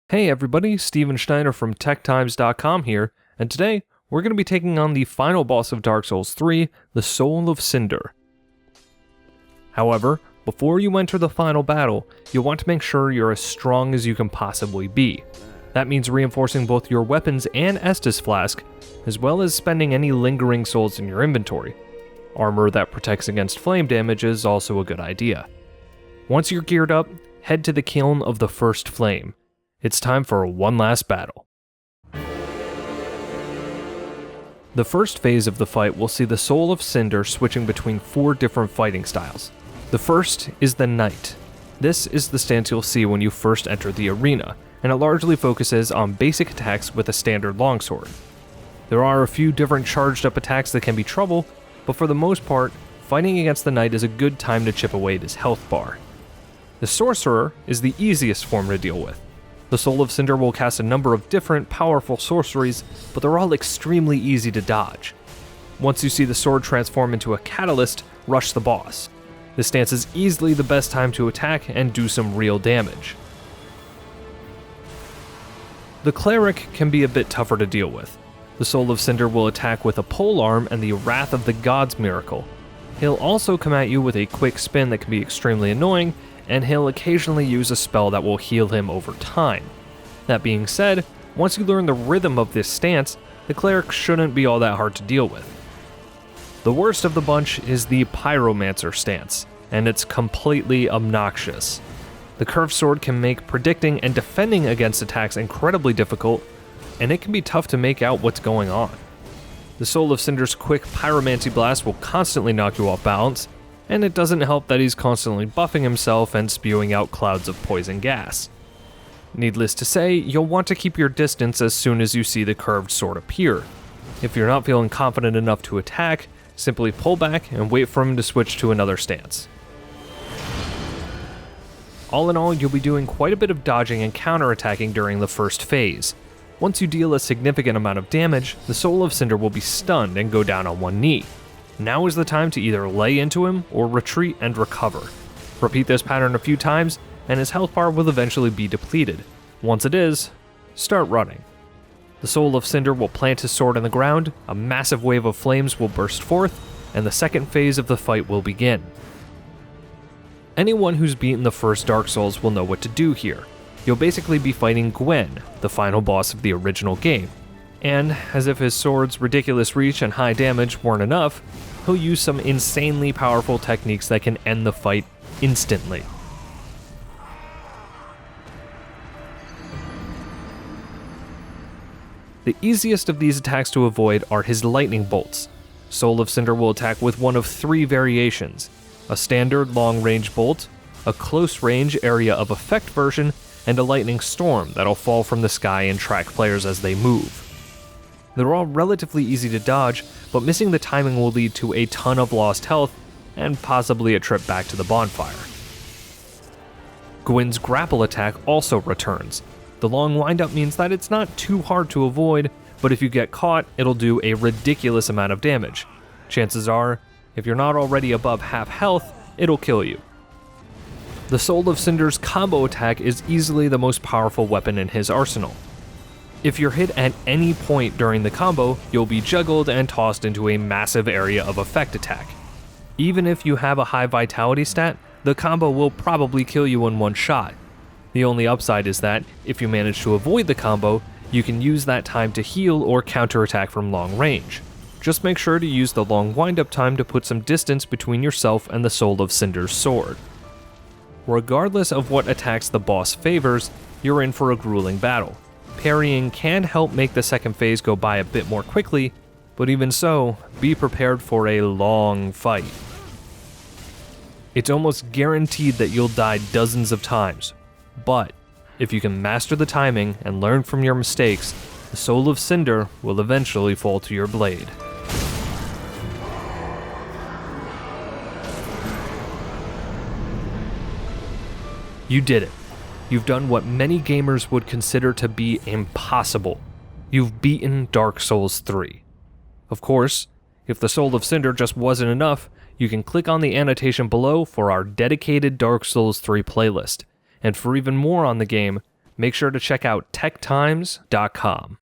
Hey everybody, Steven Schneider from TechTimes.com here, and today we're going to be taking on the final boss of Dark Souls 3, the Soul of Cinder. However, before you enter the final battle, you'll want to make sure you're as strong as you can possibly be. That means reinforcing both your weapons and Estus Flask, as well as spending any lingering souls in your inventory. Armor that protects against flame damage is also a good idea. Once you're geared up, head to the Kiln of the First Flame. It's time for one last battle. The first phase of the fight will see the Soul of Cinder switching between 4 different fighting styles. The first is the Knight. This is the stance you'll see when you first enter the arena, and it largely focuses on basic attacks with a standard longsword. There are a few different charged up attacks that can be trouble, but for the most part, fighting against the Knight is a good time to chip away at his health bar. The Sorcerer is the easiest form to deal with. The Soul of Cinder will cast a number of different, powerful sorceries, but they're all extremely easy to dodge. Once you see the sword transform into a catalyst, rush the boss. This stance is easily the best time to attack and do some real damage. The Cleric can be a bit tougher to deal with. The Soul of Cinder will attack with a polearm and the Wrath of the Gods miracle. He'll also come at you with a quick spin that can be extremely annoying, and he'll occasionally use a spell that will heal him over time. That being said, once you learn the rhythm of this stance, the Cleric shouldn't be all that hard to deal with. The worst of the bunch is the Pyromancer stance, and it's completely obnoxious. The curved sword can make predicting and defending against attacks incredibly difficult, and it can be tough to make out what's going on. The Soul of Cinder's quick Pyromancy blast will constantly knock you off balance, and it doesn't help that he's constantly buffing himself and spewing out clouds of poison gas. Needless to say, you'll want to keep your distance as soon as you see the curved sword appear. If you're not feeling confident enough to attack, simply pull back and wait for him to switch to another stance. All in all, you'll be doing quite a bit of dodging and counterattacking during the first phase. Once you deal a significant amount of damage, the Soul of Cinder will be stunned and go down on one knee. Now is the time to either lay into him or retreat and recover. Repeat this pattern a few times, and his health bar will eventually be depleted. Once it is, start running. The Soul of Cinder will plant his sword in the ground, a massive wave of flames will burst forth, and the second phase of the fight will begin. Anyone who's beaten the first Dark Souls will know what to do here. You'll basically be fighting Gwyn, the final boss of the original game. And, as if his sword's ridiculous reach and high damage weren't enough, he'll use some insanely powerful techniques that can end the fight instantly. The easiest of these attacks to avoid are his lightning bolts. Soul of Cinder will attack with one of 3 variations: a standard long-range bolt, a close-range area of effect version, and a lightning storm that'll fall from the sky and track players as they move. They're all relatively easy to dodge, but missing the timing will lead to a ton of lost health, and possibly a trip back to the bonfire. Gwyn's grapple attack also returns. The long windup means that it's not too hard to avoid, but if you get caught, it'll do a ridiculous amount of damage. Chances are, if you're not already above half health, it'll kill you. The Soul of Cinder's combo attack is easily the most powerful weapon in his arsenal. If you're hit at any point during the combo, you'll be juggled and tossed into a massive area of effect attack. Even if you have a high vitality stat, the combo will probably kill you in one shot. The only upside is that, if you manage to avoid the combo, you can use that time to heal or counterattack from long range. Just make sure to use the long windup time to put some distance between yourself and the Soul of Cinder's sword. Regardless of what attacks the boss favors, you're in for a grueling battle. Parrying can help make the second phase go by a bit more quickly, but even so, be prepared for a long fight. It's almost guaranteed that you'll die dozens of times, but if you can master the timing and learn from your mistakes, the Soul of Cinder will eventually fall to your blade. You did it. You've done what many gamers would consider to be impossible. You've beaten Dark Souls 3. Of course, if the Soul of Cinder just wasn't enough, you can click on the annotation below for our dedicated Dark Souls 3 playlist. And for even more on the game, make sure to check out techtimes.com.